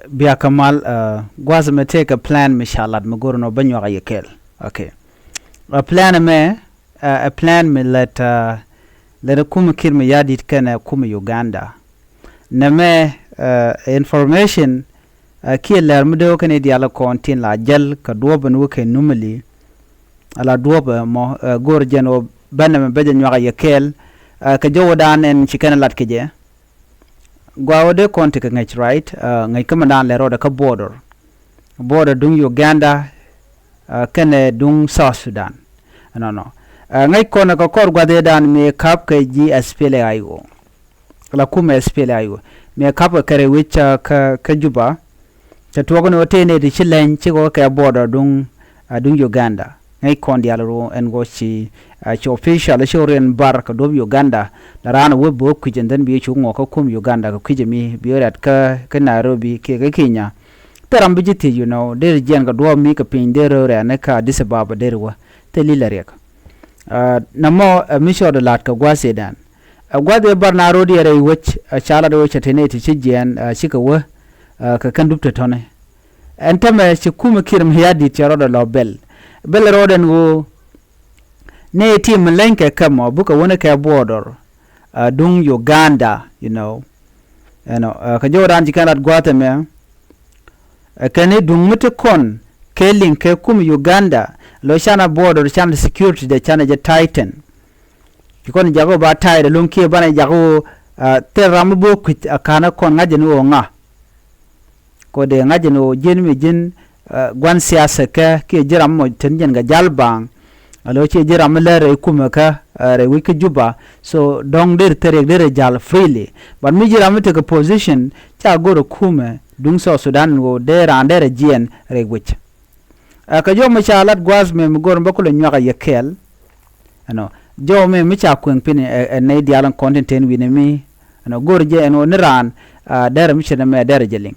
Bia Kamal gwaza me take a plan mishalat magoro no banyo ga yekel. Okay. A plan me let kuma kir me yadit kana kuma Uganda. Na me information ki ler mdo kana diala kontin la jel ka doba no ke numali ala doba mo gor jeno banna me beje nyoga yekel ka jowodan en chikana lat keje. Gwawde konti ka ngach right ngai kama dan le roda ka border dung Uganda kene dung South Sudan no ngai kona ka kor gwade dan me kap ka ji SPLA ayo la kuma SPLA ayo me kap ka kare wicha ka juba ta to gono tene di chilen chi go ka border dung Uganda ngai kon dialro en go chi official shoren bar ka do Uganda la rana we bo ku jenden bi chu ngo ka kum Uganda ka kujemi bi rat ka Nairobi ke Kenya peram bijiti der jen ga do mi ka pin der re na ka Addis Ababa der wa te lilare ka namo misho de lat ka gwase dan gwade bar na rodi re wech chala do chatene ti chijen shika wa ka kandupta tone entame shi kuma kirim yadi charo da lobel bel roden go ne team lenke kama buka wona ka border dung Uganda ka joran jikanat gwata me kane dung mutekon ke linke kum Uganda lo shana border shana security de chana je titan kikon jago ba tayde lunki bana jago teram bo kwit akana kon ngajenu nga ko de ngajenu jenmi jin gwan siyasa ke jiram mo tenjen ga jalbang alo che jiram le re kuma ka re wiki juba so dong der tere der jal freely but mi jiram te ka position cha goro kuma dung so Sudan go der andere jien re wich ka jo ma chalat gwaz me gor mbakolo nyaga yekel jo me mi cha kwen pin ne dialan content en winemi gor je en oniran der mi chene me der jeling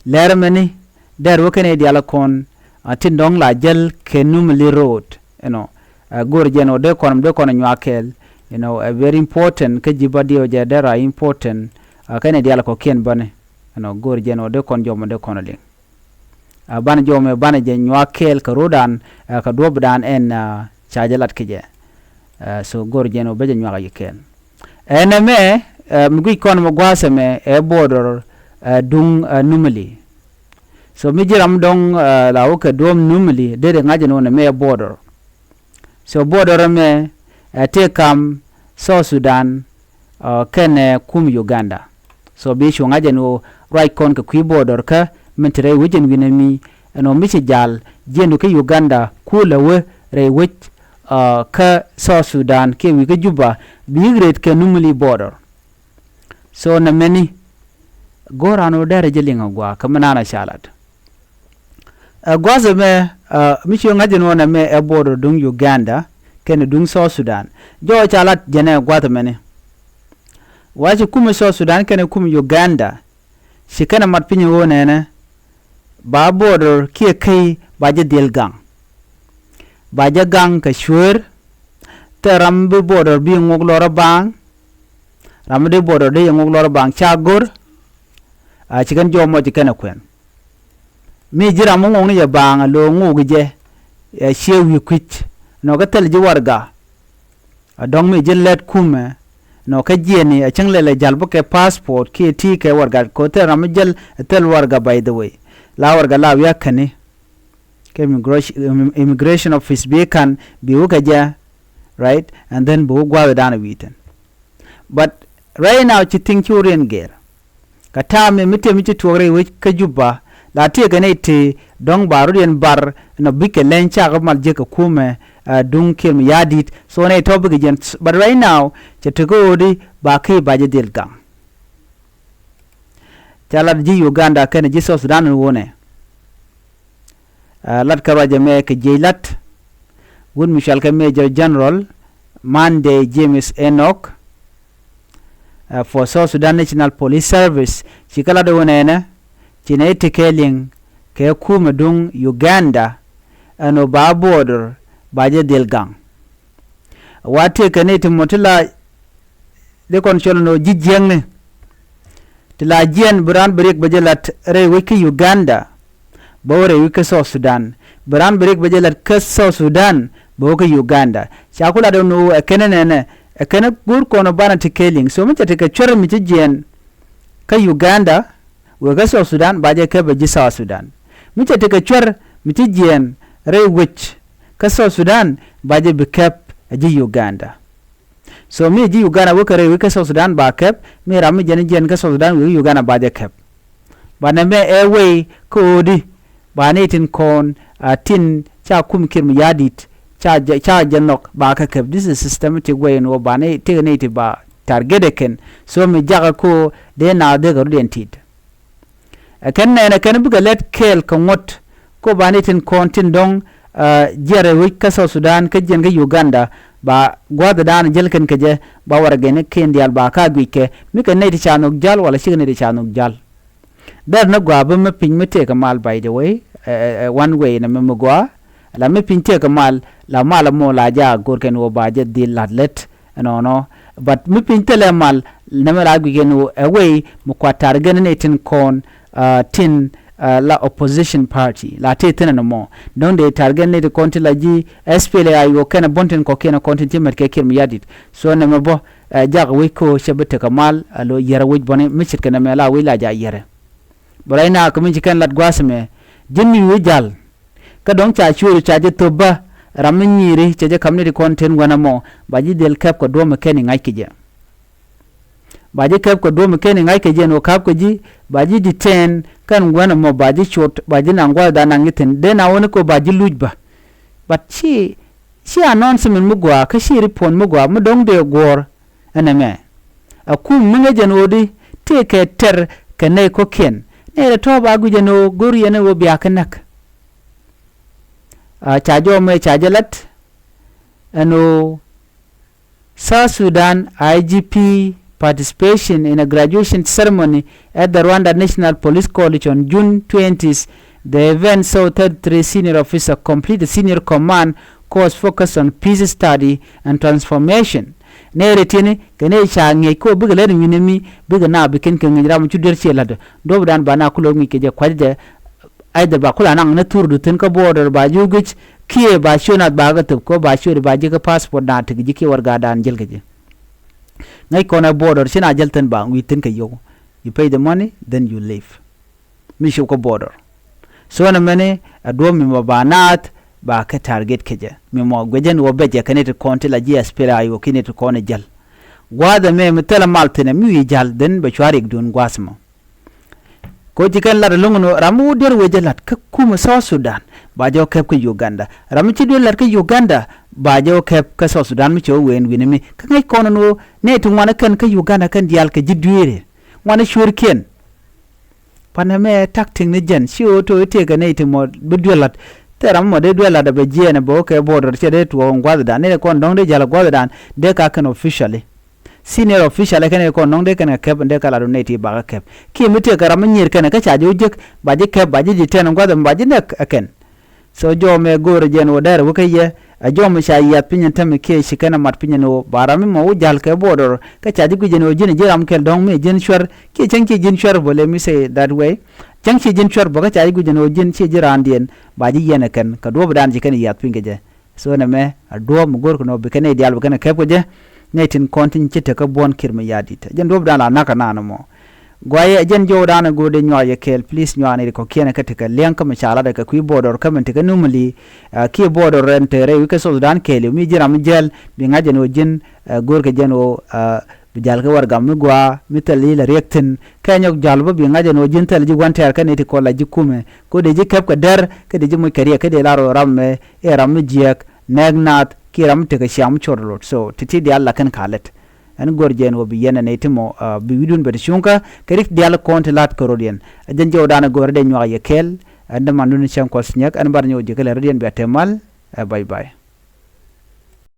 lermeni der wokene diala kon atindong la jel kenumli road gor jeno de kon nyakel a very important ke jibadio je der are important kane diala ko ken bane gor jeno de kon jomo de kon ling ban jome ban je nyakel ka rodan ka dobdan en chajalat keje so gor jeno be je nyaga yiken eneme mugui kon mo gwase me e border dung numali so mi jiram dong la o ka dom numali de ngaje no me border so border me te kam South Sudan kene kum Uganda so bi shu ngaje no right kon ka kwi border ka mentre wujin winami mi ci jal jendu ke Uganda kula we re wich ka South Sudan ke wi ga juba bi great ke numali border so na meni gorano dare jelinga gwa kamanana shalat gwaze me micho ngaje no na me e border dung Uganda ken dung South Sudan jo chalat jene gwata meni waji kuma South Sudan ken kuma Uganda shikana mat pinyo wona na ba border ke kai baje delgang baje gang ka shur terambe border bi ngoglora bang ramde border de ngoglora bang chagor chikan jomo chikana kwen mi jira mo ngoni ya bang lo ngugje shewi kwit no ka tel ji warga dong mi jillet kuma no ka jeni a changle jalbo ke passport ke ti ke warga ko teram jel tel warga by the way la warga la yakane ke immigration office be kan bi ugaja right and then bo gwa dana witen but right now chiting churen ger katame mite tore we ka juba la te gane te dong barudien bar no bike lencha ga mal je ka kume dung kim yadit so ne to bige gen but right now chetugodi ba kai baje delgang chala ji Uganda kan ji South Sudan wone lat karaje me ke jeilat won Michel ka Major General Monday James Enoch for South Sudan National Police Service chikala do wonena chine tekeling ke kuma dung Uganda ano ba border baje delgang wate kanete motila de kon chono jijjeng tila jien buran break bajelat re wiki Uganda bore wiki South Sudan buran break bajelat ke South Sudan boke Uganda chakula do no kɛnɛ gur kono bana tikeling so mita tike chwer mi jien ka Uganda we ga South Sudan baje ke baji South Sudan mita tike chwer mi jien re wich ka South Sudan baje be kep aji Uganda so mi ji Uganda we kare we ka South Sudan ba kep mi ram jien ka South Sudan we Uganda baje kep bana me away ko di bane tin kon tin cha kum kirmi yadit cha janok ba ka kep. This is a systematic way no bane te ba target ken so mi jaga ko de na de garu den tit ken na ken bu let kel ko ngot ko bane tin kon tin dong jere we ka South Sudan ka jen ga Uganda ba gwada dan jel ken ke je ba war gene ken dial ba ka gwike mi ken ne ti chanok jal wala shi ne ti chanok jal dar na gwa ba me pin me te ka mal by the way one way na me gwa la me pin te ka mal la mala mo la ja gor ken wo ba je di ladlet no but me pin te le mal na me la gwike no away mo kwatar gene ne tin kon tin la opposition party la te tena no mo don de target ne de konti la ji SPLA yo kana bonten ko kena konti timet ke kirmi yadit so na me bo jaga we ko shebete kamal alo yara we bone michit kana me la we la ja yere boraina ko min kan lat gwasme jinni we jal ka don cha churu cha je toba ramin nyiri che je kamne de konten wana mo baji del kap ko do me keni ngai kije baji kap ko do me keni ngai kije no kap ko ji baji di 10 kan wana mo baji short baji nangwa da nangitin de na woni ko baji lujba but she announcement mugwa ka shi report mugwa mu dong de gor aname aku munga janodi te ke ter kane ko ken ne to ba gu jano gori yana wo biya kanak chajo me chajalat ano South Sudan IGP participation in a graduation ceremony at the Rwanda National Police College on June 20th. The event saw 33 senior officers complete the senior command course focused on peace study and transformation. Neretini kene change ko bigale minimi bigana bikin kan ngira mu chuder chelad do dan bana kulo mi keje kwaje aider ba kula nan na turdu tin ka border ba jugich kiye ba shona ba ga ko ba shori ba je ka passport na tigi ke warga dan jelgeje ngai kona border sina jaltan ba wi tin ka yo you pay the money then you leave mi shu ko border so na mene ado mi mabanat ba ka target keje mi mo gwejen wo beje kanete konti la ji aspira ayo kinete kone jal gwada me mitala maltene mi jal den ba chwari dun gwasmo ko jikan lar lunguno ramu der wejelat ka kuma South Sudan ba jo kep ko Uganda ramu ci do lar ka Uganda ba jo kep ka South Sudan mi cho wen winimi ka ngai kono no ne tu wana kan ka Uganda kan dial ka jidwire wana shurken paname takting ne jen si o to te ga ne te mo budwelat te ram mo de dwela da be jene bo ke border che de to ngwada da ne kon dong de jala gwada dan de ka kan officially senior official kan ko non de kan kep de kala do neti ba kep ki mite garam nyir kan ka chajo jek ba je kep ba je ten ngwada ba je nek aken so jo me gore jen wo dar wo kaye a jo me shayat pinyen tam ke shikana mat pinyen no barami mo jal ke border ka chaji gu jen o jen jeram kel dong me jen shwar ki chanki jen shwar bole mi say that way chanki jen shwar bo ka chaji gu jen o jen che jiran dien ba je yen kan ka do dan je kan yat pinge so na me a do mo gor ko no be kan ideal be kan kep je netin kontin chete ka bon kirma yadita jen do dala naka nanamo gwaye jen jo dana gode nyoye kel please nyane ko kene katika lenka machala da ka kui border kamante ka numali ki border rente re wika so dan kel mi jiram jel bi ngaje no jin gorka jeno bijal ka wargam mi gwa mitali la rektin kanyok jalba bi ngaje no jin tal ji wanter ka neti ko la jikume ko de jikap ka der ka de jimu kariya ka de laro ramme e ramme jiek negnat kiram te ka sham chorlot so titi de alla kan kalet an gorjen wo bi yena ne timo bi widun be shunka kerik de alla konte lat korodien ajen jewdana gorde nyoya kel and manun sham ko snyak an bar nyoje kala rodien be temal bye bye